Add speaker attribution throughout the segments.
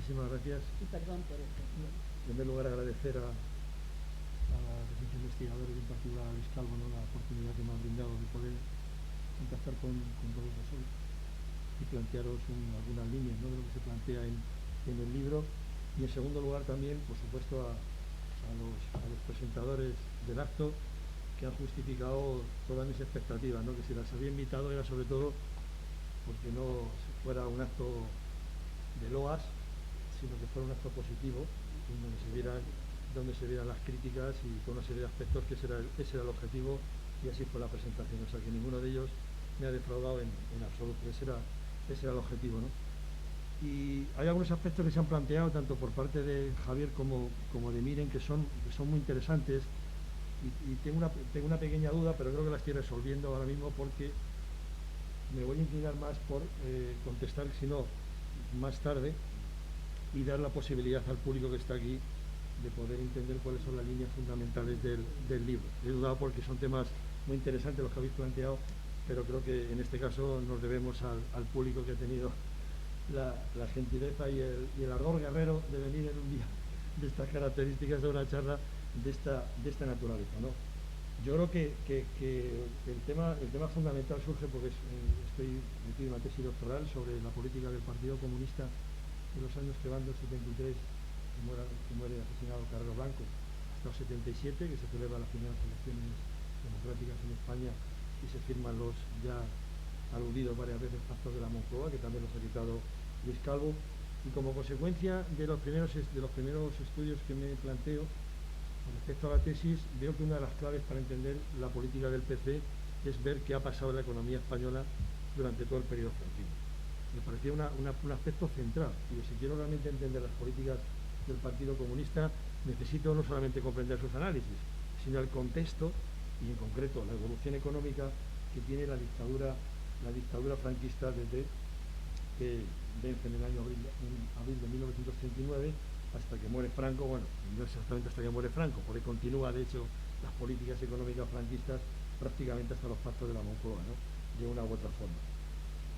Speaker 1: Muchísimas gracias.
Speaker 2: Y perdón por esto.
Speaker 1: En primer lugar, agradecer a los investigadores, en particular a Luis Calvo, ¿no?, la oportunidad que me ha brindado de poder contactar con todos vosotros y plantearos algunas líneas, ¿no?, de lo que se plantea en el libro. Y en segundo lugar también, por supuesto, a los presentadores del acto, que han justificado todas mis expectativas, ¿no?, que si las había invitado era sobre todo porque no fuera un acto de loas, sino que fuera un acto positivo, donde se vieran las críticas y toda una serie de aspectos, que ese era el objetivo, y así fue la presentación. O sea que ninguno de ellos me ha defraudado en absoluto. Ese era el objetivo, ¿no? Y hay algunos aspectos que se han planteado tanto por parte de Javier como de Miren, que son muy interesantes, y tengo una pequeña duda, pero creo que la estoy resolviendo ahora mismo, porque me voy a inclinar más por contestar, si no, más tarde, y dar la posibilidad al público que está aquí de poder entender cuáles son las líneas fundamentales del libro. He dudado porque son temas muy interesantes los que habéis planteado, pero creo que en este caso nos debemos al público que ha tenido la gentileza y el ardor guerrero de venir en un día de estas características a una charla de esta naturaleza, ¿no? Yo creo que el tema fundamental surge porque estoy metido en una tesis doctoral sobre la política del Partido Comunista en los años que van del 73, que muere asesinado Carrero Blanco, hasta el 77, que se celebran las primeras elecciones democráticas en España y se firman los ya aludidos varias veces pactos de la Moncloa, que también los ha citado Luis Calvo. Y como consecuencia de los primeros estudios que me planteo respecto a la tesis, veo que una de las claves para entender la política del PC es ver qué ha pasado en la economía española durante todo el periodo franquismo. Me parecía un aspecto central. Y si quiero realmente entender las políticas del Partido Comunista, necesito no solamente comprender sus análisis, sino el contexto y, en concreto, la evolución económica que tiene la dictadura franquista desde que vence en el año abril de 1939 hasta que muere Franco. Bueno, no exactamente hasta que muere Franco, porque continúa, de hecho, las políticas económicas franquistas prácticamente hasta los pactos de la Moncloa, ¿no?, de una u otra forma.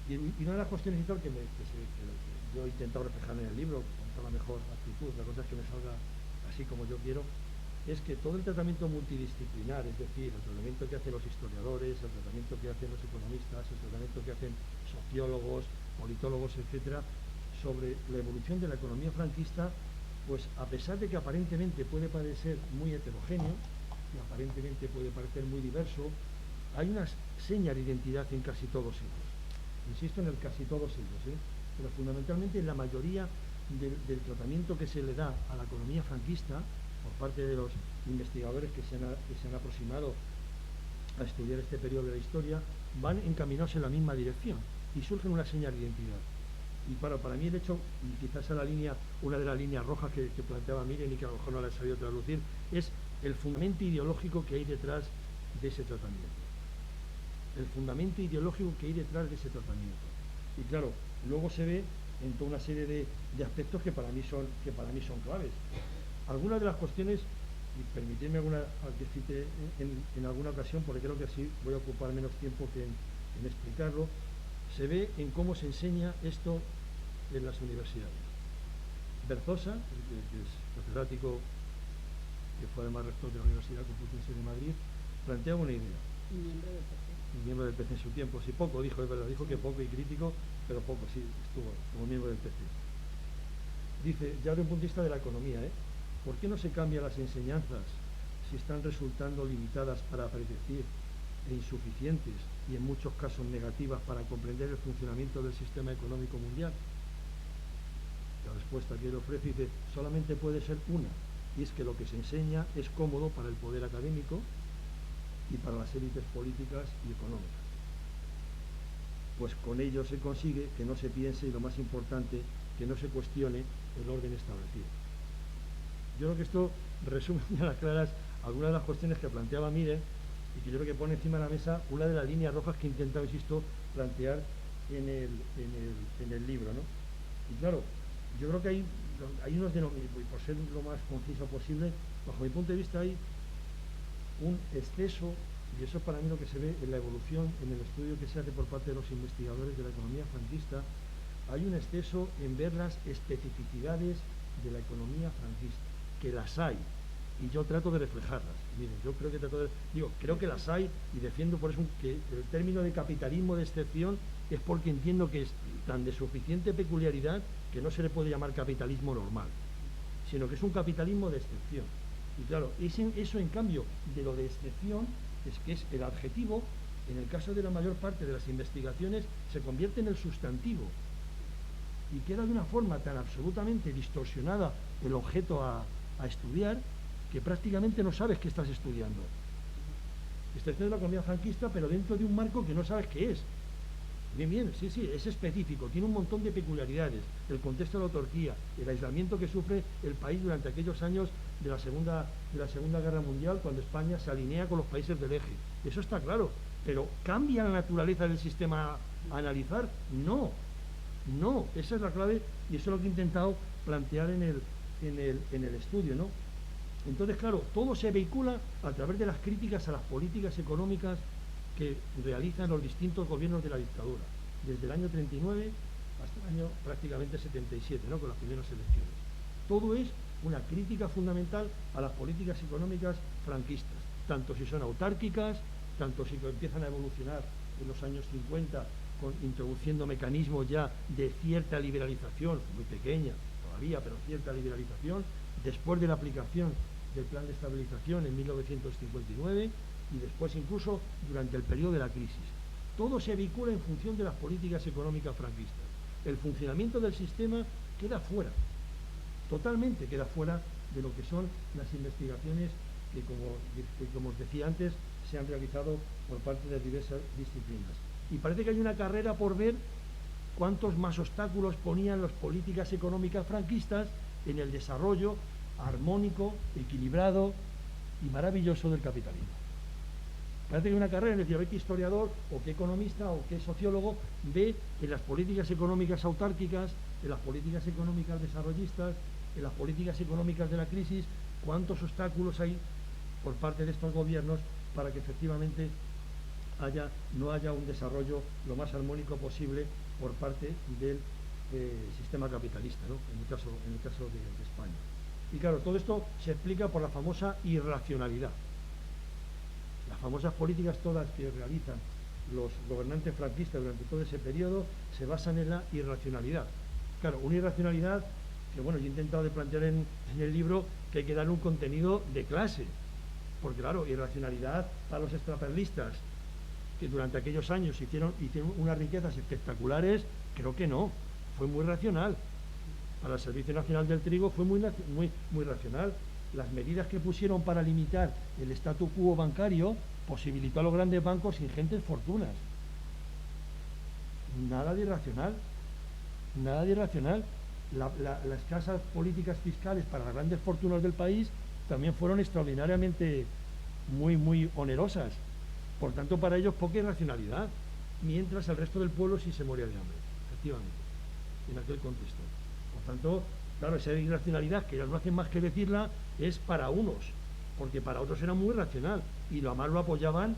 Speaker 1: Y una de las cuestiones que yo he intentado reflejar en el libro con toda la mejor actitud, la cosa es que me salga así como yo quiero, es que todo el tratamiento multidisciplinar, es decir, el tratamiento que hacen los historiadores, el tratamiento que hacen los economistas, el tratamiento que hacen sociólogos, politólogos, etcétera, sobre la evolución de la economía franquista, pues a pesar de que aparentemente puede parecer muy heterogéneo y aparentemente puede parecer muy diverso, hay una seña de identidad en casi todos ellos. Insisto en el casi todos ellos, pero fundamentalmente en la mayoría del tratamiento que se le da a la economía franquista por parte de los investigadores que se han aproximado a estudiar este periodo de la historia, van encaminados en la misma dirección y surgen una señal de identidad. Y para mí, de hecho, y quizás una de las líneas rojas que planteaba Miren y que a lo mejor no la he sabido traducir, es el fundamento ideológico que hay detrás de ese tratamiento. El fundamento ideológico que hay detrás de ese tratamiento. Y claro, luego se ve en toda una serie de aspectos que para mí son claves. Algunas de las cuestiones, y permitidme que cite en alguna ocasión, porque creo que así voy a ocupar menos tiempo que en explicarlo, se ve en cómo se enseña esto en las universidades. Berzosa, que es catedrático, que fue además rector de la Universidad Complutense de Madrid, plantea una idea. Miembro del PC en su tiempo, sí, poco dijo, es verdad, dijo que poco y crítico, pero poco, sí, estuvo como miembro del PC. Dice, ya desde un punto de vista de la economía, ¿por qué no se cambian las enseñanzas si están resultando limitadas para predecir e insuficientes y en muchos casos negativas para comprender el funcionamiento del sistema económico mundial? La respuesta que él ofrece dice, solamente puede ser una, y es que lo que se enseña es cómodo para el poder académico y para las élites políticas y económicas. Pues con ello se consigue que no se piense, y lo más importante, que no se cuestione el orden establecido. Yo creo que esto resume a las claras algunas de las cuestiones que planteaba Miren y que yo creo que pone encima de la mesa una de las líneas rojas que he intentado, insisto, plantear en el libro, ¿no? Y claro, yo creo que hay unos denominadores, por ser lo más conciso posible, bajo mi punto de vista hay un exceso, y eso es para mí lo que se ve en la evolución, en el estudio que se hace por parte de los investigadores de la economía franquista, hay un exceso en ver las especificidades de la economía franquista, que las hay, y yo trato de reflejarlas. Miren, yo creo que creo que las hay, y defiendo por eso que el término de capitalismo de excepción es porque entiendo que es tan de suficiente peculiaridad que no se le puede llamar capitalismo normal, sino que es un capitalismo de excepción. Y claro, eso en cambio de lo de excepción, es que es el adjetivo, en el caso de la mayor parte de las investigaciones, se convierte en el sustantivo y queda de una forma tan absolutamente distorsionada el objeto a estudiar, que prácticamente no sabes qué estás estudiando. Estás estudiando la economía franquista, pero dentro de un marco que no sabes qué es. Bien, sí, es específico, tiene un montón de peculiaridades, el contexto de la autarquía, el aislamiento que sufre el país durante aquellos años de la Segunda Guerra Mundial, cuando España se alinea con los países del eje. Eso está claro, pero ¿cambia la naturaleza del sistema a analizar? No, esa es la clave, y eso es lo que he intentado plantear en el estudio, ¿no? Entonces, claro, todo se vehicula a través de las críticas a las políticas económicas que realizan los distintos gobiernos de la dictadura, desde el año 39 hasta el año prácticamente 77, ¿no?, con las primeras elecciones. Todo es una crítica fundamental a las políticas económicas franquistas, tanto si son autárquicas, tanto si empiezan a evolucionar en los años 50, introduciendo mecanismos ya de cierta liberalización, muy pequeña todavía, pero cierta liberalización, después de la aplicación del plan de estabilización en 1959, y después incluso durante el periodo de la crisis. Todo se vincula en función de las políticas económicas franquistas. El funcionamiento del sistema queda fuera, totalmente queda fuera de lo que son las investigaciones que como os decía antes, se han realizado por parte de diversas disciplinas. Y parece que hay una carrera por ver cuántos más obstáculos ponían las políticas económicas franquistas en el desarrollo armónico, equilibrado y maravilloso del capitalismo. Parece que hay una carrera, es decir, a ver qué historiador o qué economista o qué sociólogo ve en las políticas económicas autárquicas, en las políticas económicas desarrollistas, en las políticas económicas de la crisis, cuántos obstáculos hay por parte de estos gobiernos para que efectivamente no haya un desarrollo lo más armónico posible por parte del sistema capitalista, ¿no?, en el caso de España. Y claro, todo esto se explica por la famosa irracionalidad. Las famosas políticas todas que realizan los gobernantes franquistas durante todo ese periodo se basan en la irracionalidad. Claro, una irracionalidad que, bueno, yo he intentado de plantear en el libro que hay que darle un contenido de clase, porque claro, irracionalidad para los extraperlistas, que durante aquellos años hicieron unas riquezas espectaculares, creo que no, fue muy racional. Para el Servicio Nacional del Trigo fue muy racional. Las medidas que pusieron para limitar el statu quo bancario posibilitó a los grandes bancos ingentes fortunas. Nada de irracional. Las casas políticas fiscales para las grandes fortunas del país también fueron extraordinariamente muy onerosas. Por tanto, para ellos poca irracionalidad, mientras el resto del pueblo sí se moría de hambre, efectivamente, en aquel contexto. Por tanto, claro, esa irracionalidad, que ellos no hacen más que decirla, es para unos, porque para otros era muy racional, y lo más lo apoyaban,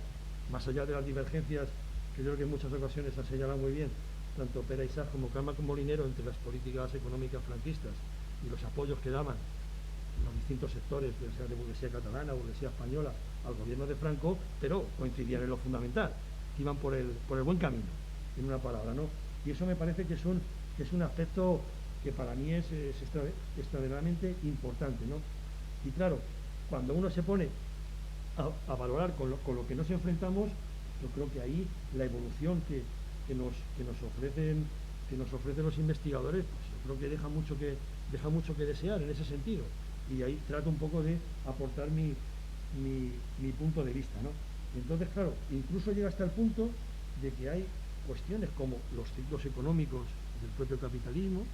Speaker 1: más allá de las divergencias que yo creo que en muchas ocasiones han señalado muy bien, tanto Pere Isaac como Carme Molinero, entre las políticas económicas franquistas y los apoyos que daban los distintos sectores, sea de burguesía catalana, burguesía española, al gobierno de Franco, pero coincidían en lo fundamental, que iban por el buen camino, en una palabra, ¿no? Y eso me parece que es un aspecto que para mí es extraordinariamente importante, ¿no? Y claro, cuando uno se pone a valorar con lo que nos enfrentamos, yo creo que ahí la evolución que nos ofrecen los investigadores, pues yo creo que deja mucho que desear en ese sentido. Y ahí trato un poco de aportar mi punto de vista, ¿no? Entonces, claro, incluso llega hasta el punto de que hay cuestiones como los ciclos económicos del propio capitalismo,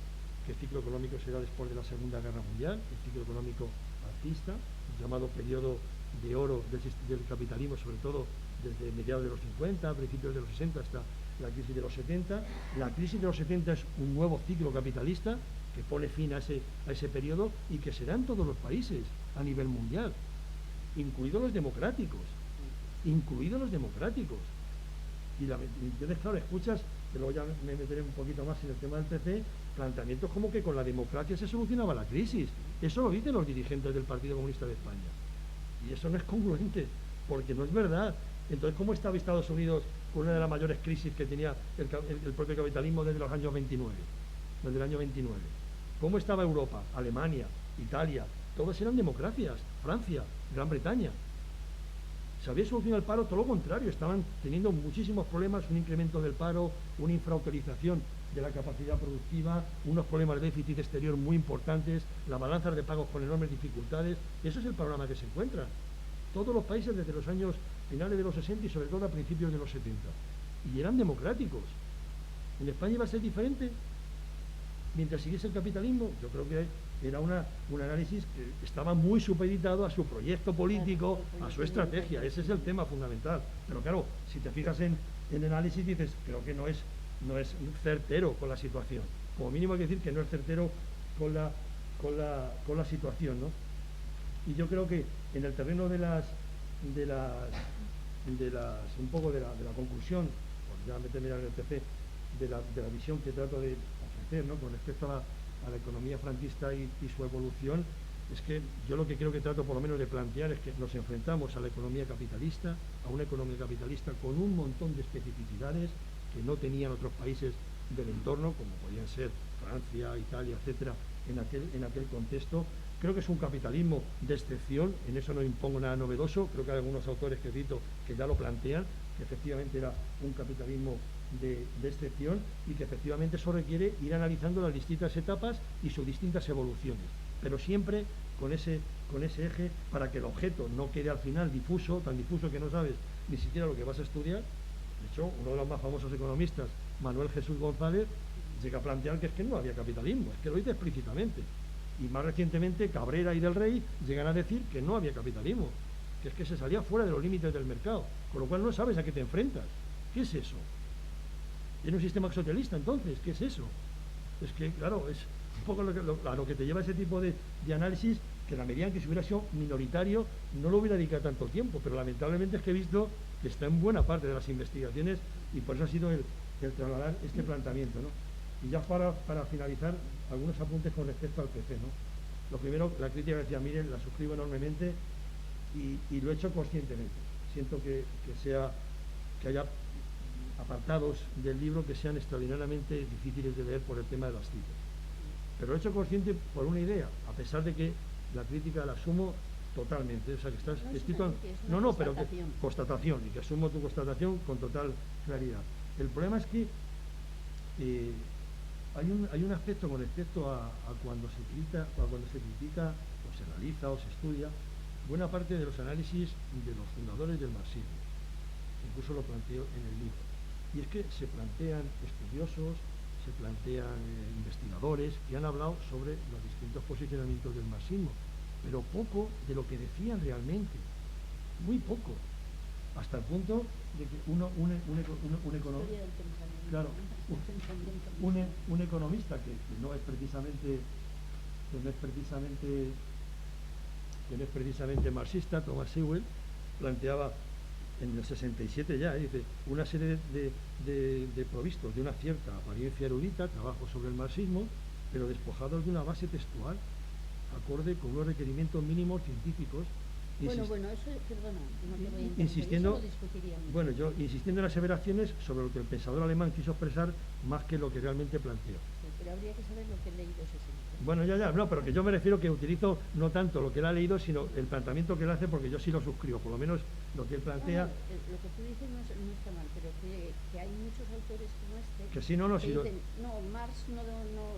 Speaker 1: que el ciclo económico se da después de la Segunda Guerra Mundial, el ciclo económico alcista, el llamado periodo de oro del capitalismo, sobre todo desde mediados de los 50, principios de los 60 hasta la crisis de los 70. La crisis de los 70 es un nuevo ciclo capitalista que pone fin a ese periodo y que se da en todos los países a nivel mundial, incluidos los democráticos. Y entonces, claro, escuchas que luego ya me meteré un poquito más en el tema del PC, planteamientos como que con la democracia se solucionaba la crisis. Eso lo dicen los dirigentes del Partido Comunista de España. Y eso no es congruente, porque no es verdad. Entonces, ¿cómo estaba Estados Unidos con una de las mayores crisis que tenía el propio capitalismo desde los años 29? Desde el año 29. ¿Cómo estaba Europa? Alemania, Italia, todas eran democracias. Francia, Gran Bretaña. ¿Se había solucionado el paro? Todo lo contrario, estaban teniendo muchísimos problemas, un incremento del paro, una infrautilización de la capacidad productiva, unos problemas de déficit exterior muy importantes, las balanzas de pagos con enormes dificultades. Eso es el panorama que se encuentra. Todos los países desde los años finales de los 60 y sobre todo a principios de los 70. Y eran democráticos. ¿En España iba a ser diferente? Mientras siguiese el capitalismo, yo creo que era un análisis que estaba muy supeditado a su proyecto político, a su estrategia. Ese es el tema fundamental. Pero claro, si te fijas en el análisis, dices, creo que no es certero con la situación. Como mínimo hay que decir que no es certero con la situación, ¿no? Y yo creo que en el terreno de la conclusión, por ya meterme en el PC, de la visión que trato de ofrecer, ¿no?, con respecto a la economía franquista y su evolución, es que yo lo que creo que trato por lo menos de plantear es que nos enfrentamos a la economía capitalista, a una economía capitalista con un montón de especificidades que no tenían otros países del entorno, como podían ser Francia, Italia, etcétera, en aquel contexto. Creo que es un capitalismo de excepción, en eso no impongo nada novedoso, creo que hay algunos autores que cito que ya lo plantean, que efectivamente era un capitalismo de excepción y que efectivamente eso requiere ir analizando las distintas etapas y sus distintas evoluciones, pero siempre con ese eje para que el objeto no quede al final difuso, tan difuso que no sabes ni siquiera lo que vas a estudiar. De hecho, uno de los más famosos economistas, Manuel Jesús González, llega a plantear que es que no había capitalismo, es que lo dice explícitamente. Y más recientemente Cabrera y Del Rey llegan a decir que no había capitalismo, que es que se salía fuera de los límites del mercado, con lo cual no sabes a qué te enfrentas. ¿Qué es eso? ¿En un sistema socialista entonces? ¿Qué es eso? Es que, claro, es un poco a lo que te lleva ese tipo de análisis, que en la medida en que si hubiera sido minoritario no lo hubiera dedicado tanto tiempo, pero lamentablemente es que he visto que está en buena parte de las investigaciones y por eso ha sido el trasladar este planteamiento, ¿no? Y ya para finalizar, algunos apuntes con respecto al PC, ¿no? Lo primero, la crítica que decía, miren, la suscribo enormemente y lo he hecho conscientemente. Siento que haya apartados del libro que sean extraordinariamente difíciles de leer por el tema de las citas. Pero lo he hecho consciente por una idea, a pesar de que la crítica la asumo totalmente. O sea, que estás escrito... No, pero constatación, y que asumo tu constatación con total claridad. El problema es que hay un aspecto con respecto a cuando se critica o se analiza o se estudia buena parte de los análisis de los fundadores del marxismo. Incluso lo planteo en el libro. Y es que se plantean estudiosos, se plantean investigadores que han hablado sobre los distintos posicionamientos del marxismo, pero poco de lo que decían realmente, muy poco, hasta el punto de que un economista que no es precisamente marxista, Thomas Sewell, planteaba en el 67 ya, dice, una serie de provistos de una cierta apariencia erudita, trabajo sobre el marxismo, pero despojados de una base textual, acorde con unos requerimientos mínimos científicos.
Speaker 2: Bueno, eso, perdona, no te voy a interrumpir,
Speaker 1: insistiendo,
Speaker 2: eso lo discutiríamos.
Speaker 1: Bueno, yo insistiendo en las aseveraciones sobre lo que el pensador alemán quiso expresar más que lo que realmente planteó.
Speaker 2: Sí, pero habría que saber lo que he leído ese señor.
Speaker 1: Bueno, no, pero que yo me refiero que utilizo no tanto lo que él ha leído, sino el planteamiento que él hace, porque yo sí lo suscribo, por lo menos lo que él plantea.
Speaker 2: Lo que tú dices no está mal, pero que hay muchos autores como este
Speaker 1: que sí, que
Speaker 2: dicen, Marx no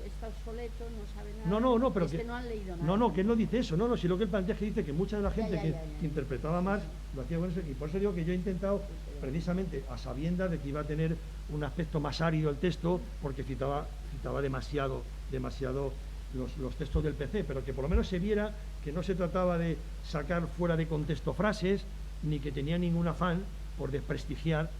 Speaker 2: está obsoleto, no sabe nada,
Speaker 1: no, pero
Speaker 2: que no han leído nada.
Speaker 1: Que él no dice eso, si lo que él plantea es que dice que mucha de la gente que interpretaba Marx lo hacía con eso, y por eso digo que yo he intentado, precisamente a sabiendas de que iba a tener un aspecto más árido el texto, porque citaba demasiado los textos del PC, pero que por lo menos se viera que no se trataba de sacar fuera de contexto frases, ni que tenía ningún afán por desprestigiar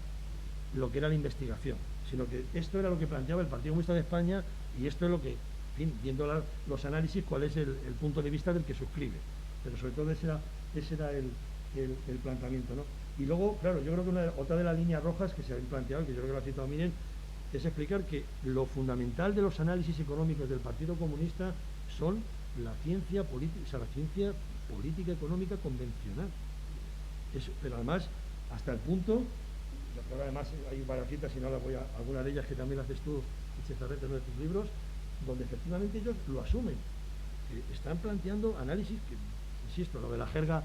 Speaker 1: lo que era la investigación, sino que esto era lo que planteaba el Partido Comunista de España, y esto es lo que, en fin, viendo los análisis, cuál es el punto de vista del que suscribe, pero sobre todo ese era el planteamiento, ¿no? Y luego, claro, yo creo que otra de las líneas rojas que se han planteado, que yo creo que lo ha citado Miren, es explicar que lo fundamental de los análisis económicos del Partido Comunista son la ciencia política, o sea, la ciencia política económica convencional. Pero además, hasta el punto, pero además hay varias citas, y no las voy a, algunas de ellas que también haces tú, Echezarreta, en uno de tus libros, donde efectivamente ellos lo asumen, que están planteando análisis que, insisto, lo de la jerga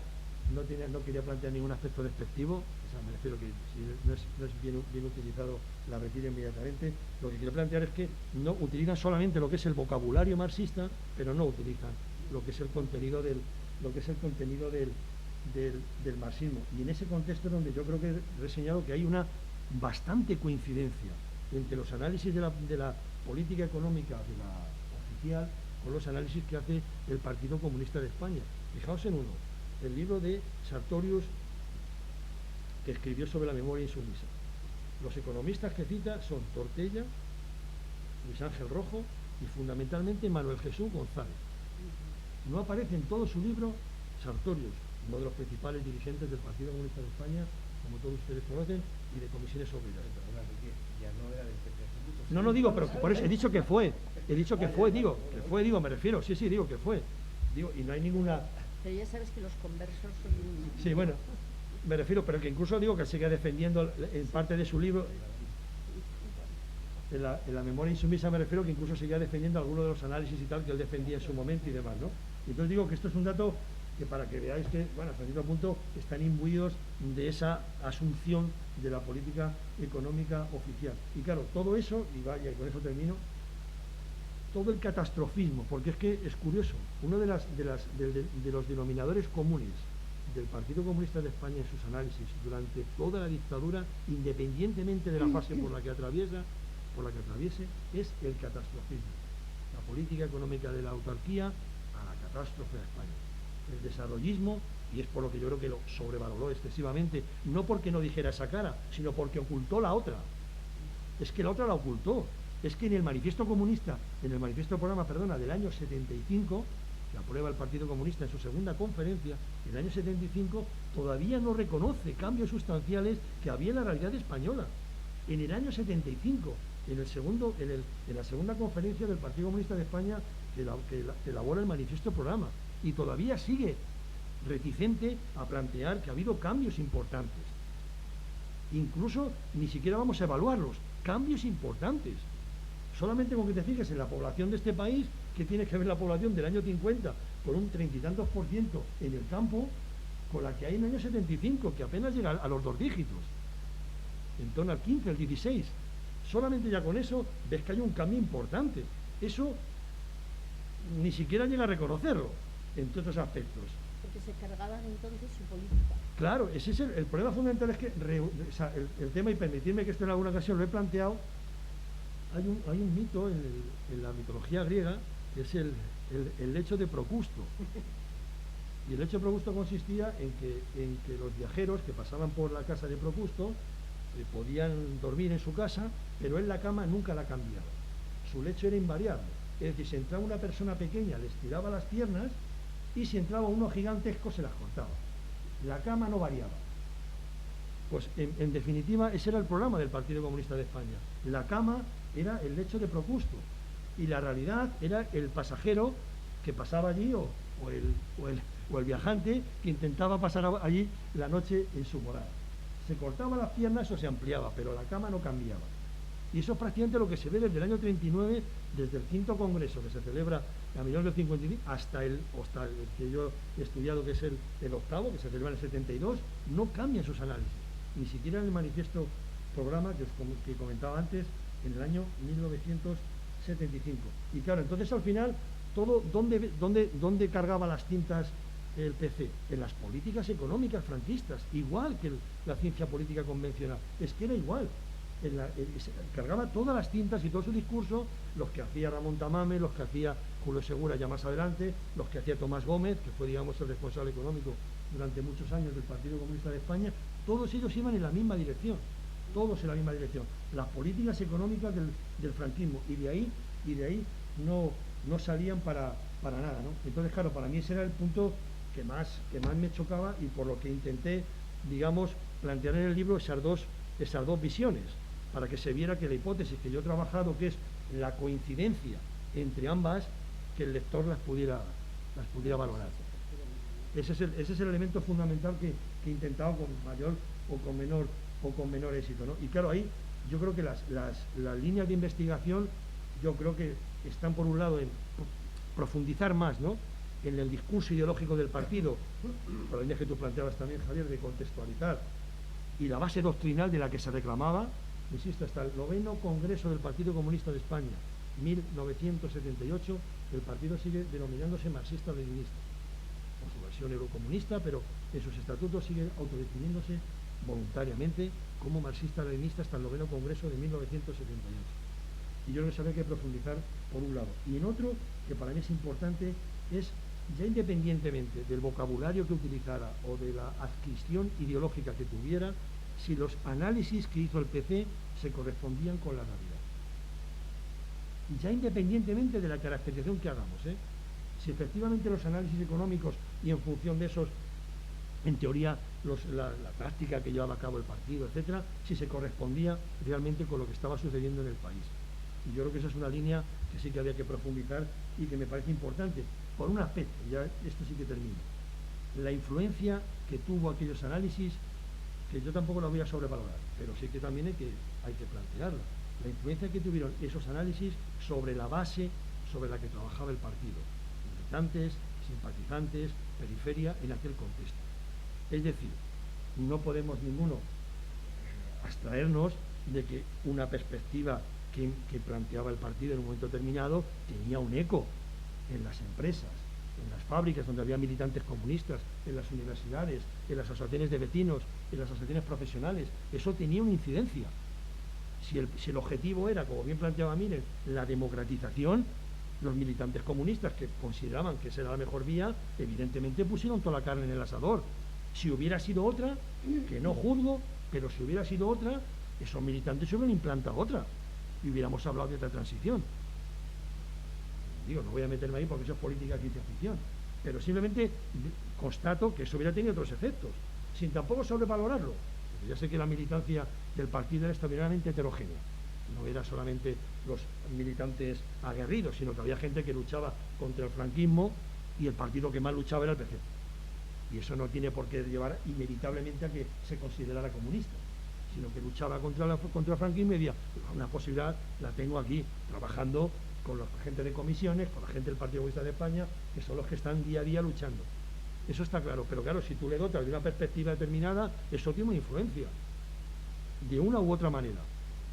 Speaker 1: no quería plantear ningún aspecto despectivo, o sea, me refiero que si no es bien utilizado, la retiro inmediatamente. Lo que quiero plantear es que no utilizan solamente lo que es el vocabulario marxista, pero no utilizan lo que es el contenido del marxismo. Y en ese contexto es donde yo creo que he reseñado que hay una bastante coincidencia entre los análisis de la política económica de la oficial con los análisis que hace el Partido Comunista de España. Fijaos en uno, el libro de Sartorius, que escribió sobre la memoria insumisa. Los economistas que cita son Tortella, Luis Ángel Rojo y fundamentalmente Manuel Jesús González. No aparece en todo su libro Sartorius, uno de los principales dirigentes del Partido Comunista de España, como todos ustedes conocen, y de comisiones obreras.
Speaker 3: Ya no era del PP.
Speaker 1: No digo, pero por eso he dicho que fue, me refiero, sí, digo que fue. Digo, y no hay ninguna...
Speaker 2: Pero ya sabes que los conversos son...
Speaker 1: Sí, bueno, me refiero, pero que incluso digo que sigue defendiendo en parte de su libro, en la memoria insumisa me refiero que incluso seguía defendiendo algunos de los análisis y tal que él defendía en su momento y demás, ¿no? Y entonces digo que esto es un dato que para que veáis que, bueno, hasta cierto punto están imbuidos de esa asunción de la política económica oficial. Y claro, todo eso, y vaya, y con eso termino, todo el catastrofismo, porque es que es curioso, uno de los denominadores comunes del Partido Comunista de España en sus análisis durante toda la dictadura, independientemente de la fase por la que atraviese, es el catastrofismo. La política económica de la autarquía a la catástrofe de España. El desarrollismo, y es por lo que yo creo que lo sobrevaloró excesivamente, no porque no dijera esa cara, sino porque ocultó la otra. Es que la otra la ocultó. Es que en el manifiesto comunista, del año 75, que aprueba el Partido Comunista en su segunda conferencia, en el año 75, todavía no reconoce cambios sustanciales que había en la realidad española. En el año 75, en la segunda conferencia del Partido Comunista de España, que elabora el manifiesto programa, y todavía sigue reticente a plantear que ha habido cambios importantes. Incluso ni siquiera vamos a evaluarlos, cambios importantes. Solamente con que te fijes en la población de este país, que tiene que ver la población del año 50 con un 30 y tantos % en el campo, con la que hay en el año 75, que apenas llega a los 2 dígitos, en torno al 15, al 16. Solamente ya con eso ves que hay un cambio importante. Eso ni siquiera llega a reconocerlo en todos estos aspectos.
Speaker 2: Porque se cargaban entonces su política.
Speaker 1: Claro, ese es el problema fundamental, es que el tema, y permitirme que esto en alguna ocasión lo he planteado, hay un mito en la mitología griega, que es el lecho de Procusto. Y el lecho de Procusto consistía en que los viajeros que pasaban por la casa de Procusto podían dormir en su casa, pero él la cama nunca la cambiaba. Su lecho era invariable. Es decir, si entraba una persona pequeña, les tiraba las piernas, y si entraba uno gigantesco, se las cortaba. La cama no variaba. Pues, en definitiva, ese era el programa del Partido Comunista de España. La cama era el lecho de Procusto, y la realidad era el pasajero que pasaba allí, o el viajante que intentaba pasar allí la noche en su morada. Se cortaba las piernas o se ampliaba, pero la cama no cambiaba. Y eso es prácticamente lo que se ve desde el año 39, desde el 5º Congreso, que se celebra a mediados del 55, hasta el que yo he estudiado, que es el 8º, que se celebra en el 72, no cambian sus análisis. Ni siquiera en el manifiesto programa que comentaba antes, en el año 1975. Y claro, entonces al final, todo, ¿dónde cargaba las tintas el PC? En las políticas económicas franquistas, igual que la ciencia política convencional. Es que era igual. Cargaba todas las tintas y todo su discurso, los que hacía Ramón Tamames, los que hacía Julio Segura ya más adelante, los que hacía Tomás Gómez, que fue, digamos, el responsable económico durante muchos años del Partido Comunista de España. Todos ellos iban en la misma dirección, las políticas económicas del franquismo, y de ahí no salían para nada, ¿no? Entonces, claro, para mí ese era el punto que más me chocaba, y por lo que intenté, digamos, plantear en el libro esas dos visiones. para que se viera que la hipótesis que yo he trabajado, que es la coincidencia entre ambas, que el lector las pudiera valorar. Ese es el elemento fundamental que he intentado con mayor o con menor éxito, ¿no? Y claro, ahí yo creo que las líneas de investigación, yo creo que están por un lado en profundizar más, ¿no?, en el discurso ideológico del partido, por la línea que tú planteabas también, Javier, de contextualizar, y la base doctrinal de la que se reclamaba, insisto, hasta el 9º Congreso del Partido Comunista de España, 1978, el partido sigue denominándose marxista-leninista, con su versión eurocomunista, pero en sus estatutos sigue autodefiniéndose voluntariamente como marxista-leninista hasta el 9º Congreso de 1978. Y yo creo que se había que profundizar por un lado. Y en otro, que para mí es importante, es, ya independientemente del vocabulario que utilizara o de la adscripción ideológica que tuviera, si los análisis que hizo el PC se correspondían con la realidad. Ya independientemente de la caracterización que hagamos, si efectivamente los análisis económicos y en función de esos, en teoría, la táctica que llevaba a cabo el partido, etcétera, si se correspondía realmente con lo que estaba sucediendo en el país. Y yo creo que esa es una línea que sí que había que profundizar y que me parece importante. Por un aspecto, ya esto sí que termino, la influencia que tuvo aquellos análisis, que yo tampoco la voy a sobrevalorar, pero sí que también hay que plantearla. La influencia que tuvieron esos análisis sobre la base sobre la que trabajaba el partido, militantes, simpatizantes, periferia, en aquel contexto. Es decir, no podemos ninguno abstraernos de que una perspectiva que planteaba el partido en un momento determinado tenía un eco en las empresas, en las fábricas donde había militantes comunistas, en las universidades, en las asociaciones de vecinos, en las asociaciones profesionales. Eso tenía una incidencia. Si el objetivo era, como bien planteaba Miren, la democratización, los militantes comunistas, que consideraban que esa era la mejor vía, evidentemente pusieron toda la carne en el asador. Si hubiera sido otra, que no juzgo, pero si hubiera sido otra, esos militantes se hubieran implantado otra y hubiéramos hablado de otra transición. Digo, no voy a meterme ahí porque eso es política ciencia ficción, pero simplemente constato que eso hubiera tenido otros efectos, sin tampoco sobrevalorarlo. Porque ya sé que la militancia del partido era extraordinariamente heterogénea, no era solamente los militantes aguerridos, sino que había gente que luchaba contra el franquismo y el partido que más luchaba era el PC. Y eso no tiene por qué llevar inevitablemente a que se considerara comunista, sino que luchaba contra el franquismo y decía, una posibilidad la tengo aquí, trabajando con la gente de comisiones, con la gente del Partido Comunista de España, que son los que están día a día luchando. Eso está claro, pero claro, si tú le dotas de una perspectiva determinada, eso tiene una influencia, de una u otra manera.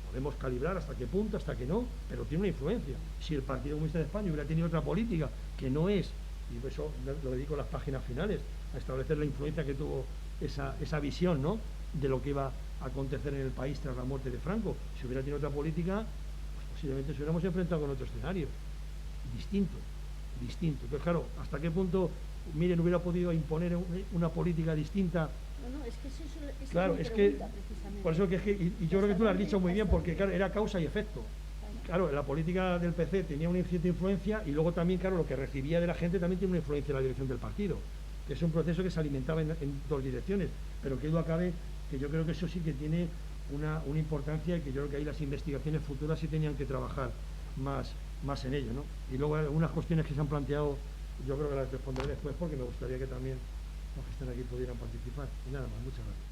Speaker 1: Podemos calibrar hasta qué punto, hasta qué no, pero tiene una influencia. Si el Partido Comunista de España hubiera tenido otra política, que no es, y eso lo dedico a las páginas finales, a establecer la influencia que tuvo esa visión, ¿no?, de lo que iba a acontecer en el país tras la muerte de Franco. Si hubiera tenido otra política, pues posiblemente nos hubiéramos enfrentado con otro escenario distinto. Entonces, claro, ¿hasta qué punto Miren hubiera podido imponer una política distinta?
Speaker 2: No, es que eso
Speaker 1: claro,
Speaker 2: es
Speaker 1: que
Speaker 2: precisamente.
Speaker 1: por eso que es que, y yo creo que tú lo has dicho muy bien, porque claro, era causa y efecto. Claro, la política del PC tenía una cierta influencia y luego también, claro, lo que recibía de la gente también tiene una influencia en la dirección del partido, que es un proceso que se alimentaba en dos direcciones, pero que duda cabe que yo creo que eso sí que tiene una importancia y que yo creo que ahí las investigaciones futuras sí tenían que trabajar más en ello, ¿no? Y luego algunas cuestiones que se han planteado, yo creo que las responderé después porque me gustaría que también los que están aquí pudieran participar. Y nada más, muchas gracias.